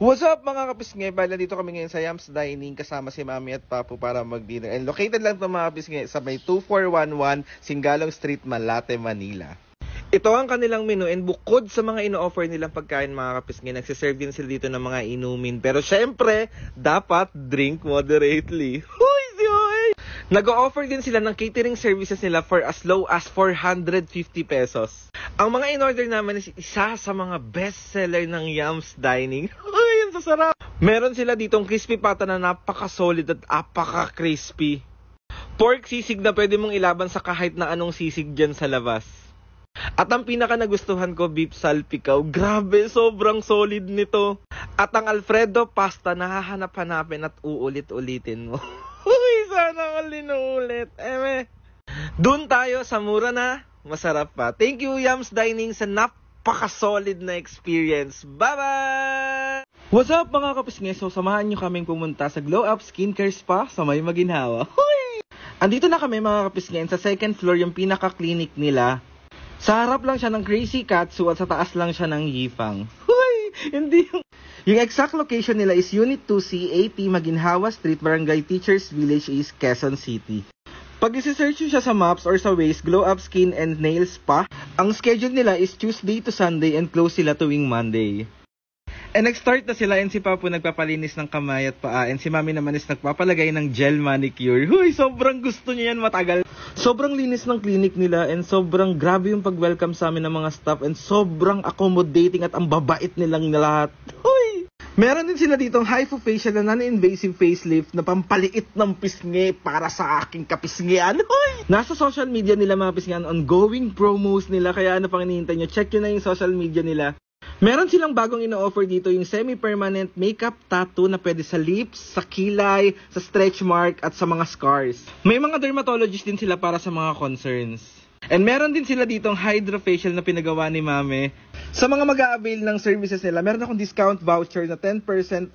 What's up mga kapisngi? Bala dito kami ngayon sa Yams Dining kasama si Mami at Papu para mag-dinner. And located lang ito mga kapisngi sa may 2411 Singalong Street, Malate, Manila. Ito ang kanilang menu and bukod sa mga ino-offer nilang pagkain mga kapisngi, nagsiserve din sila dito ng mga inumin. Pero syempre, dapat drink moderately. Huy! Nag-o-offer din sila ng catering services nila for as low as 450 pesos. Ang mga in-order naman is isa sa mga best-seller ng Yams Dining. Ay, ang sasarap! Meron sila ditong crispy pata na napaka-solid at napaka-crispy. Pork sisig na pwede mong ilaban sa kahit na anong sisig dyan sa labas. At ang pinaka nagustuhan ko, beef salpikaw. Grabe, sobrang solid nito. At ang Alfredo pasta, nahahanap-hanapin at uulit-ulitin mo. Uy, sana all inuulit. Doon tayo sa mura na masarap pa. Thank you, Yams Dining, sa napaka-solid na experience. Bye-bye! What's up mga kapisngi? So, samahan nyo kaming pumunta sa Glow Up Skincare Spa sa May Maginhawa. Huy! Andito na kami mga kapisngi. Sa second floor yung pinaka-clinic nila. Sa harap lang siya ng Crazy Katsu at sa taas lang siya ng Yifang. Huy! Hindi yung exact location nila is Unit 2C, 80 Maginhawa Street, Barangay Teachers Village, East Quezon City. Pag isi-search nyo siya sa maps or sa Waze, Glow Up Skin and Nail Spa, ang schedule nila is Tuesday to Sunday and close sila tuwing Monday. And nag-start na sila and si Papu nagpapalinis ng kamay at paa and si Mami naman is nagpapalagay ng gel manicure. Huy, sobrang gusto niya yan, matagal. Sobrang linis ng clinic nila and sobrang grabe yung pag-welcome sa amin ng mga staff and sobrang accommodating at ang babait nilang lahat. Huy! Meron din sila ditong hypofacial na non-invasive facelift na pampaliit ng pisngi para sa aking kapisngian. Hoy! Nasa social media nila mga pisngian, ongoing promos nila, kaya ano pang hinihintay nyo, check nyo na yung social media nila. Meron silang bagong ino-offer dito yung semi-permanent makeup tattoo na pwede sa lips, sa kilay, sa stretch mark at sa mga scars. May mga dermatologist din sila para sa mga concerns. And meron din sila ditong hydrofacial na pinagawa ni Mame. Sa mga mag-a-avail ng services nila, meron akong discount voucher na 10%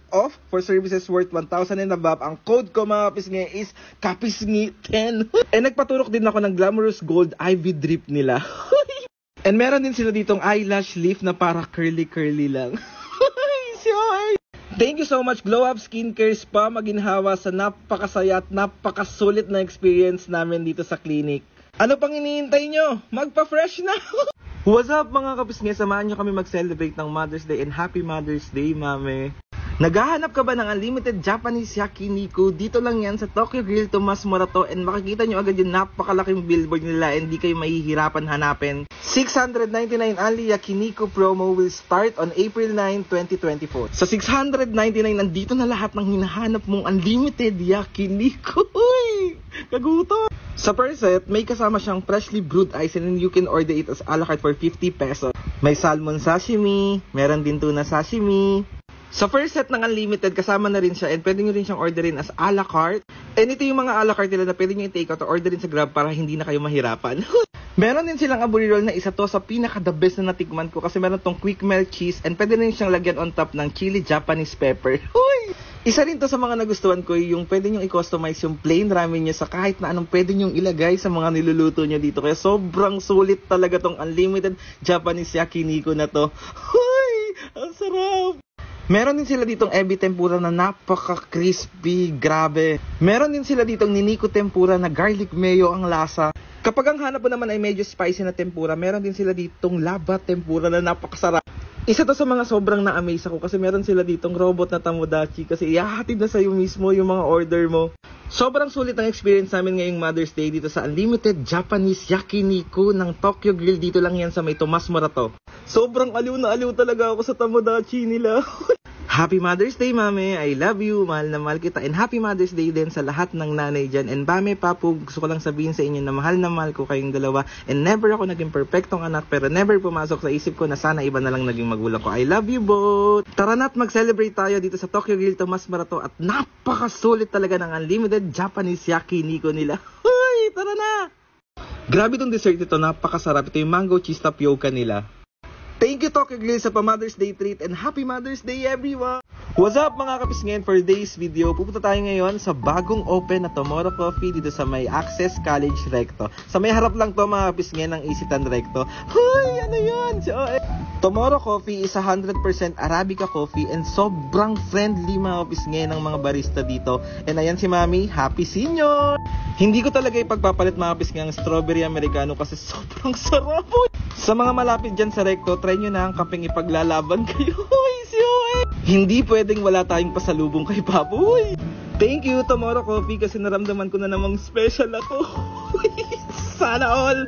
off for services worth 1,000 and above. Ang code ko mga kapisngi is kapisngi10. And nagpaturok din ako ng Glamorous Gold IV drip nila. And meron din sila ditong eyelash lift na para curly-curly lang. Thank you so much Glow Up Skincare Spa Maginhawa sa napakasaya at napakasulit na experience namin dito sa clinic. Ano pang hinihintay nyo? Magpa-fresh na! What's up mga kapisngi? Samahan nyo kami mag-celebrate ng Mother's Day and Happy Mother's Day, Mame. Naghahanap ka ba ng unlimited Japanese yakiniku? Dito lang yan sa Tokyo Grill Tomas Morato and makikita nyo agad yung napakalaking billboard nila and di kayo mahihirapan hanapin. 699 only yakiniku promo will start on April 9, 2024. Sa 699, nandito na lahat ng hinahanap mong unlimited yakiniku. Uy! Kagutom! Sa per set, may kasama siyang freshly brewed ice and you can order it as a la carte for 50 pesos. May salmon sashimi, meron din tuna sashimi. Sa first set ng unlimited, kasama na rin siya and pwede nyo rin siyang orderin as a la carte. And ito yung mga a la carte nila na pwede nyo i-take out or orderin sa Grab para hindi na kayo mahirapan. Meron din silang aburi roll na isa to sa pinaka-the best na natikman ko kasi meron tong quick melt cheese and pwede rin siyang lagyan on top ng chili Japanese pepper. Huy! Isa rin to sa mga nagustuhan ko yung pwede nyo i-customize yung plain ramen nyo sa kahit na anong pwede nyo ilagay sa mga niluluto nyo dito. Kaya sobrang sulit talaga tong unlimited Japanese yakiniku na to. Huy! Ang sarap! Meron din sila ditong ebi tempura na napaka-crispy, grabe. Meron din sila ditong niniko tempura na garlic mayo ang lasa. Kapag ang hanap mo naman ay medyo spicy na tempura, meron din sila ditong lava tempura na napakasarap. Isa to sa mga sobrang na-amaze ako kasi meron sila ditong robot na tamodachi kasi ihahatid na sa'yo mismo yung mga order mo. Sobrang sulit ang experience namin ngayong Mother's Day dito sa Unlimited Japanese Yakiniku ng Tokyo Grill. Dito lang yan sa may Tomas Morato. Sobrang aliw na aliw talaga ako sa tamodachi nila. Happy Mother's Day, Mame. I love you. Mahal na mahal kita. And Happy Mother's Day din sa lahat ng nanay dyan. And Mame, Papu, gusto ko lang sabihin sa inyo na mahal ko kayong dalawa. And never ako naging perfectong anak pero never pumasok sa isip ko na sana iba na lang naging magulang ko. I love you both. Tara na't mag-celebrate tayo dito sa Tokyo Grill Tomas Morato at napakasulit talaga ng unlimited Japanese yakiniku nila. Uy, tara na! Grabe tong dessert ito. Napakasarap. Ito yung mango cheese tapioca nila. Thank you Tokyo Grill sa pa-Mother's Day treat and Happy Mother's Day everyone! What's up mga kapisngen? For today's video, pupunta tayo ngayon sa bagong open na Tomorrow Coffee dito sa may Access College Recto. Sa may harap lang to mga kapisngen ng Isitan Recto. Hoy! Ano yun? Tomorrow Coffee is 100% Arabica coffee and sobrang friendly mga kapisngay ng mga barista dito. And ayan si Mami, happy senior! Hindi ko talaga ipagpapalit mga kapisngay ang strawberry americano kasi sobrang sarap. Sa mga malapit dyan sa Recto, try nyo na ang kapeng ipaglalaban kayo. Hindi pwedeng wala tayong pasalubong kay Papoy. Thank you Tomorrow Coffee kasi naramdaman ko na namang special ako. Sana all.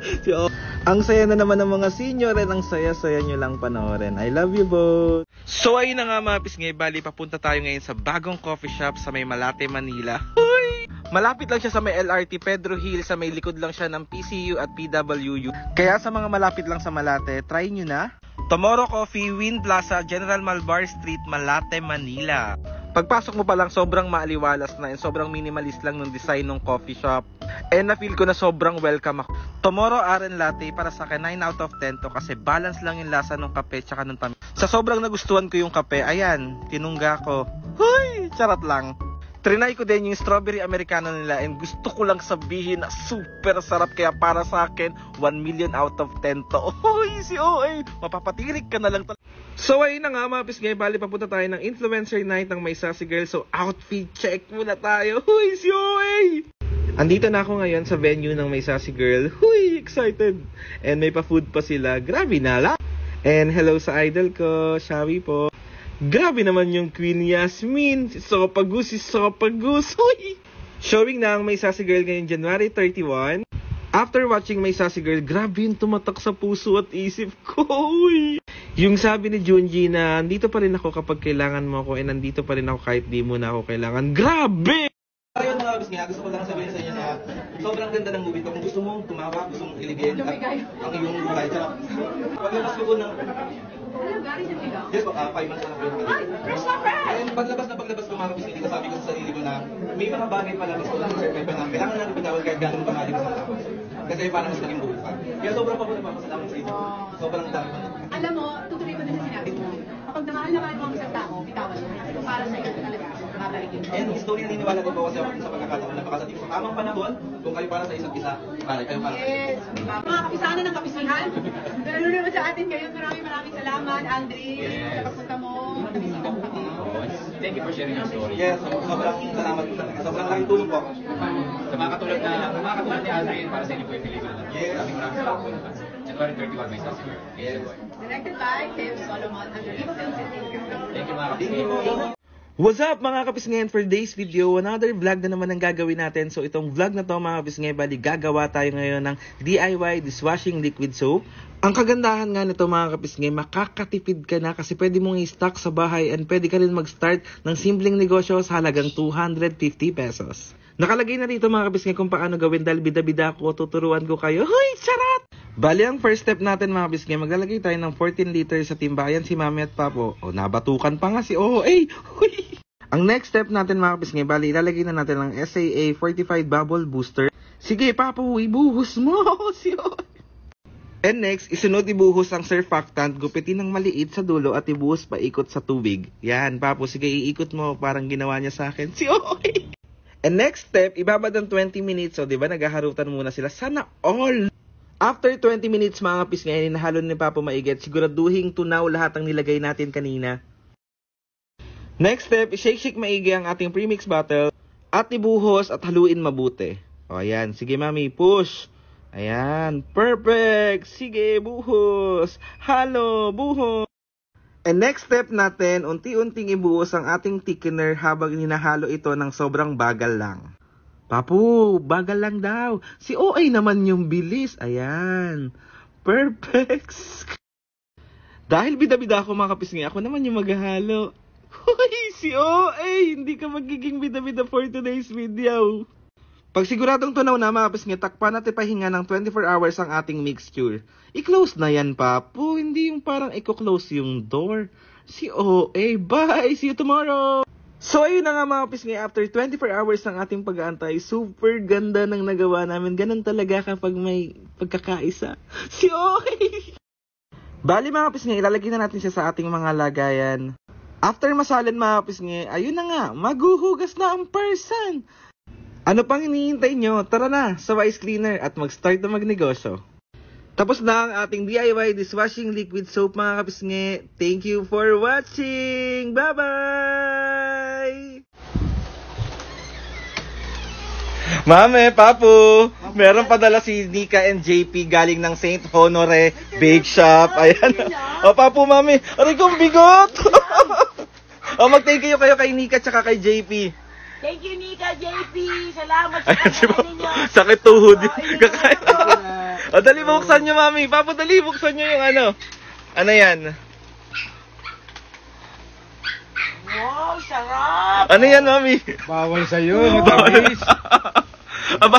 Ang saya na naman ng mga senior and ang saya-saya nyo lang panoorin. I love you both. So ayun na nga mga pisngay, bali papunta tayo ngayon sa bagong coffee shop sa may Malate, Manila. Hoy! Malapit lang siya sa may LRT Pedro Hill, sa may likod lang siya ng PCU at PWU. Kaya sa mga malapit lang sa Malate, try nyo na. Tomorrow Coffee, Win Plaza, General Malvar Street, Malate, Manila. Pagpasok mo pa lang, sobrang maaliwalas na and sobrang minimalist lang ng design ng coffee shop. And na-feel ko na sobrang welcome ako. Tomorrow Aren Latte para sa akin 9 out of 10 to kasi balance lang yung lasa ng kape tsaka ng tamis. Sa sobrang nagustuhan ko yung kape, ayan, tinungga ko. Hoy, charat lang. Trinay ko din yung strawberry americano nila and gusto ko lang sabihin na super sarap kaya para sa akin 1 million out of 10 to. Hoy, si OA, mapapatirik ka na lang talaga. So ayun na nga mga pisngay, bali papunta tayo ng influencer night ng May Sassy Girl. So outfit check muna tayo. Hoy, si OA! Andito na ako ngayon sa venue ng May Sassy Girl. Huy, excited! And may pa-food pa sila. Grabe na lang! And hello sa idol ko, Shawi po. Grabe naman yung Queen Yasmin. Si Sopagus. Huy! Showing na ang May Sassy Girl ngayong January 31. After watching May Sassy Girl, grabe yung tumatak sa puso at isip ko. Huy! Yung sabi ni Junji na nandito pa rin ako kapag kailangan mo ako and nandito pa rin ako kahit di mo na ako kailangan. Grabe! Ayun mga bis nga, gusto ko lang sabihin sa inyo na sobrang ganda ng movie ko. Kung gusto mong tumawa, gusto mong iligin ang iyong buhay. Paglabas ko po ng... Yes po, 5 months na po. Fresh na fresh! And paglabas ko mga bis, hindi ko sabi ko sa sarili ko na may mga bagay pala gusto ko lang sa survive na kailangan natin pinawal kahit gano'n pamalig sa tao. Kasi para mas maging buhay pa. Kaya sobrang pa po nagpapasalamat sa inyo. Sobrang dami pa. Alam mo, tutuloy ko na sa sinabi mo. Kapag namahal na mahal mo ang isang tao, bitawan mo. Kung para sa iyo talaga, babalikin mo. And gusto rin naniniwala din po kasi ako sa pagkakataon na makasatid sa tamang panahon kung kayo para sa isa't isa, para kayo para sa Yes, mga kapisanan ng kapisihan. Pero naman sa atin ngayon, maraming salamat, Andre, sa pagpunta mo. Nabisita mo kami. Thank you for sharing your story. Yes, sobrang salamat po talaga. Sobrang laking tulong po. Sa mga katulad ni Aldrin, para sa inyo po yung pelikula na. Yes. Maraming salamat po. January 31, May Sassy Girl. Yes. Directed by Tim Solomon and Riva Films and Thank you mga Thank you kapatid. po. What's up mga kapisngayon, for today's video, another vlog na naman ang gagawin natin. So itong vlog na to mga kapisngayon, bali gagawa tayo ngayon ng DIY dishwashing liquid soap. Ang kagandahan nga nito mga kapisngayon, makakatipid ka na kasi pwede mong i-stock sa bahay and pwede ka rin mag-start ng simpleng negosyo sa halagang 250 pesos. Nakalagay na dito mga kapisngayon kung paano gawin dahil bida-bida ko, tuturuan ko kayo. Hoy, charot! Bali, ang first step natin mga kapisngayon, maglalagay tayo ng 14 liters sa timbayan si Mami at Papo. O, nabatukan pa nga si OA. Huy! Ang next step natin mga kapisngayon, bali, ilalagay na natin ng SAA Fortified Bubble Booster. Sige, Papo, ibuhos mo si OA. And next, isunod ibuhos ang surfactant, gupitin ng maliit sa dulo at ibuhos paikot sa tubig. Yan, Papo, sige, iikot mo, parang ginawa niya sa akin si OA. And next step, ibabad ng 20 minutes. So, di ba, naghaharutan muna sila. Sana all! After 20 minutes mga kapis ngayon, hinahalo ni Papo maigit, siguraduhin tunaw lahat ang nilagay natin kanina. Next step, shake maigi ang ating premix bottle at ibuhos at haluin mabuti. O ayan, sige Mami, push. Ayan, perfect. Sige, buhos. Halo, buhos. And next step natin, unti-unting ibuhos ang ating thickener habang hinahalo ito ng sobrang bagal lang. Papu, bagal lang daw. Si OA naman yung bilis. Ayan. Perfect. Dahil bida-bida ako mga kapisngi, ako naman yung maghahalo. Hoy, si OA, hindi ka magiging bida-bida for today's video. Pag siguradong tunaw na mga kapisngi, takpan natin pahinga ng 24 hours ang ating mixture. I-close na yan, Papu. Hindi yung parang i-close yung door. Si OA, bye. See you tomorrow. So ayun na nga mga kapisngay, after 24 hours ng ating pag-aantay, super ganda ng nagawa namin. Ganun talaga kapag may pagkakaisa. Si OA! Bali mga kapisngay, ilalagay na natin siya sa ating mga lagayan. After masalin mga kapisngay, ayun na nga, maghuhugas na ang person. Ano pang hinihintay nyo? Tara na sa Wise Cleaner at mag-start na magnegosyo. Tapos na ang ating DIY dishwashing liquid soap mga kapisngi. Thank you for watching! Bye-bye! Mame, Papu, meron padala si Nika and JP galing ng St. Honore Bake Shop. Ayan. O, Papu, Mami. Aray kong bigot! O, mag-thank you kayo kay Nika tsaka kay JP. Thank you, Nika, JP. Salamat sa Ayan, si kanya ninyo. sakit tuhod. Kakain. O, dali buksan nyo, Mami. Papu, dali buksan nyo yung ano. Ano yan? Wow, sarap. Ano yan, Mami? Bawal sa'yo, matamis. Aba,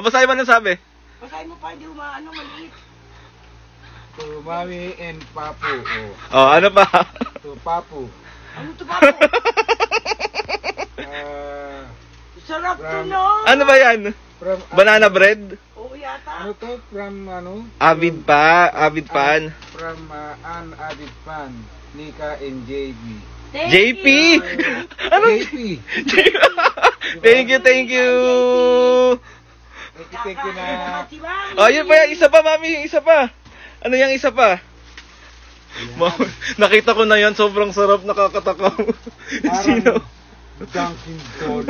basahin mo na sabi. Basahin mo pa, hindi umaano, maliit. To Mami and Papu. Oh, ano pa? To Papu. Ano to ba po? Ah, Sarap to, From- no? Ano ba yan? from Banana bread? Oo, yata. Ano to? From ano? Avid fan. From an avid fan. Nika and JB. JP! Ano? JP. Thank you. Thank you na. Oh, yun pa yan. Isa pa, Mami. Isa pa. Ano yung isa pa? Nakita ko na yan. Sobrang sarap. Nakakatakaw. Sino? Dunkin' Donut.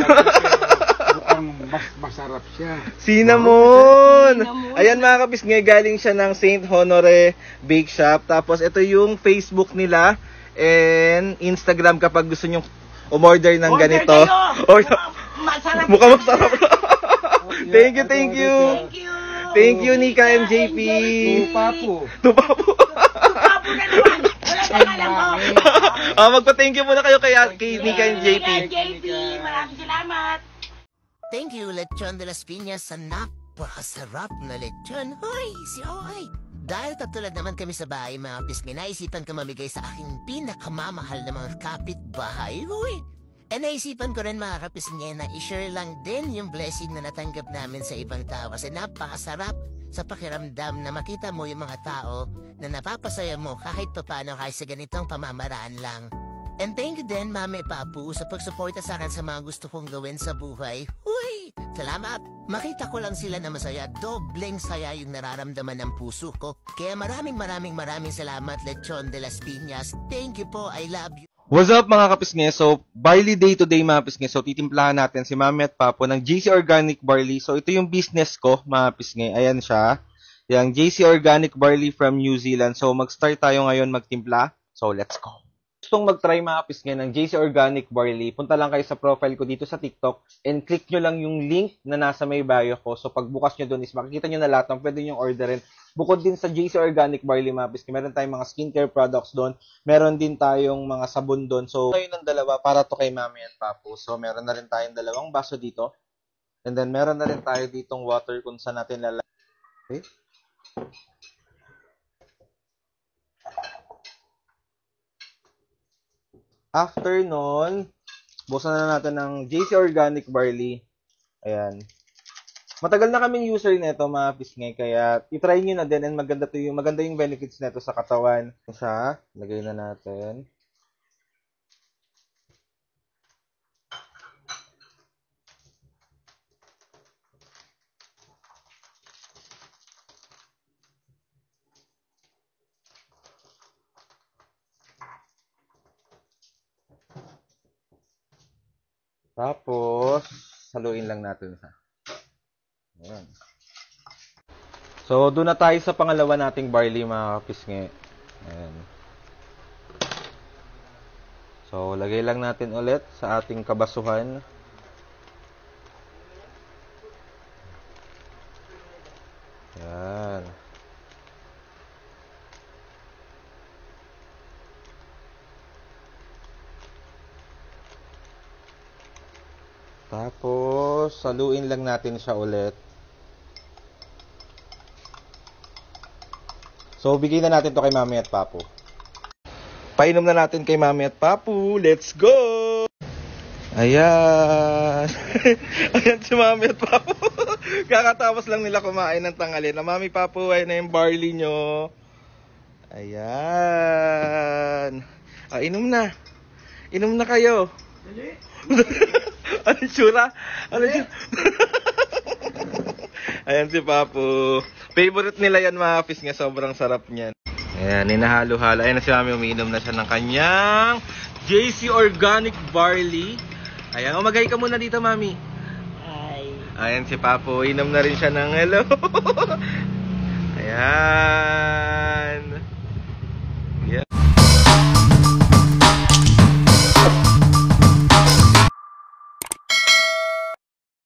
Mukhang mas masarap siya. Cinnamon! Ayan mga kapisngay, galing siya ng St. Honore Bake Shop. Tapos ito yung Facebook nila and Instagram kapag gusto nyo umorder ng ganito. Masarap. Mukhang masarap. Thank you. Thank you. Thank you, Nika and JP. To Papu. Tupapo. Papo na naman. Wala na lang ko. Magpa-thank you muna kayo kay Nika and JP. JP, maraming salamat. Thank you, Lechon de las Piñas, sa napakasarap na lechon. Hoy, si Hoy! Dahil katulad naman kami sa bahay, mga pisngi, naisipan ko mamigay sa aking pinakamamahal na mga kapitbahay. Hoy! E naisipan ko rin mga kapisngi na i-share lang din yung blessing na natanggap namin sa ibang tao kasi napakasarap sa pakiramdam na makita mo yung mga tao na napapasaya mo kahit papano kahit sa ganitong pamamaraan lang. And thank you din, Mami Papu, sa pagsuporta sa akin sa mga gusto kong gawin sa buhay. Uy! Salamat! Makita ko lang sila na masaya, dobleng saya yung nararamdaman ng puso ko. Kaya maraming salamat, Lechon de las Piñas. Thank you po, I love you. What's up mga kapisngi? So, barley day today mga kapisngi. So, titimplahan natin si Mami at Papo ng JC Organic Barley. So, ito yung business ko mga kapisngi. Ayan siya. Yung JC Organic Barley from New Zealand. So, mag-start tayo ngayon magtimpla. So, let's go. Gustong mag-try mga kapisngi ng JC Organic Barley, punta lang kayo sa profile ko dito sa TikTok and click nyo lang yung link na nasa may bio ko. So, pagbukas nyo doon is makikita nyo na lahat ng pwede nyo orderin. Bukod din sa JC Organic Barley mga kapisngi, meron tayong mga skincare products doon. Meron din tayong mga sabon doon. So, tayo ng dalawa para to kay Mami at Papu. So, meron na rin tayong dalawang baso dito. And then, meron na rin tayo ditong water kung saan natin lalagay. Okay? After nun, buksan na natin ng JC Organic Barley. Ayan. Matagal na kaming user nito mga pisngay, kaya i-try nyo na din and maganda yung benefits nito sa katawan. Siya, lagay na natin. Tapos, haluin lang natin sa. Ayan. So, doon na tayo sa pangalawa nating barley mga kapisngi. Ayan. So, lagay lang natin ulit sa ating kabasuhan. Ayan. Tapos, saluin lang natin siya ulit. So, bigyan na natin to kay Mami at Papu. Painom na natin kay Mami at Papu. Let's go! Ayan. Ayan si Mami at Papu. Kakatapos lang nila kumain ng tanghali. Na Mami, Papu, ay na yung barley nyo. Ayan. Inom na. Inom na kayo. Anong tsura? Anong tsura? Ayan si Papu. Favorite nila yan mga kapis nga, sobrang sarap niyan. Ayan, hinahalo-halo. Ayan na si Mami, umiinom na siya ng kanyang JC Organic Barley. Ayan, umagay ka muna dito, Mami. Ayan si Papo, inom na rin siya ng hello. Ayan.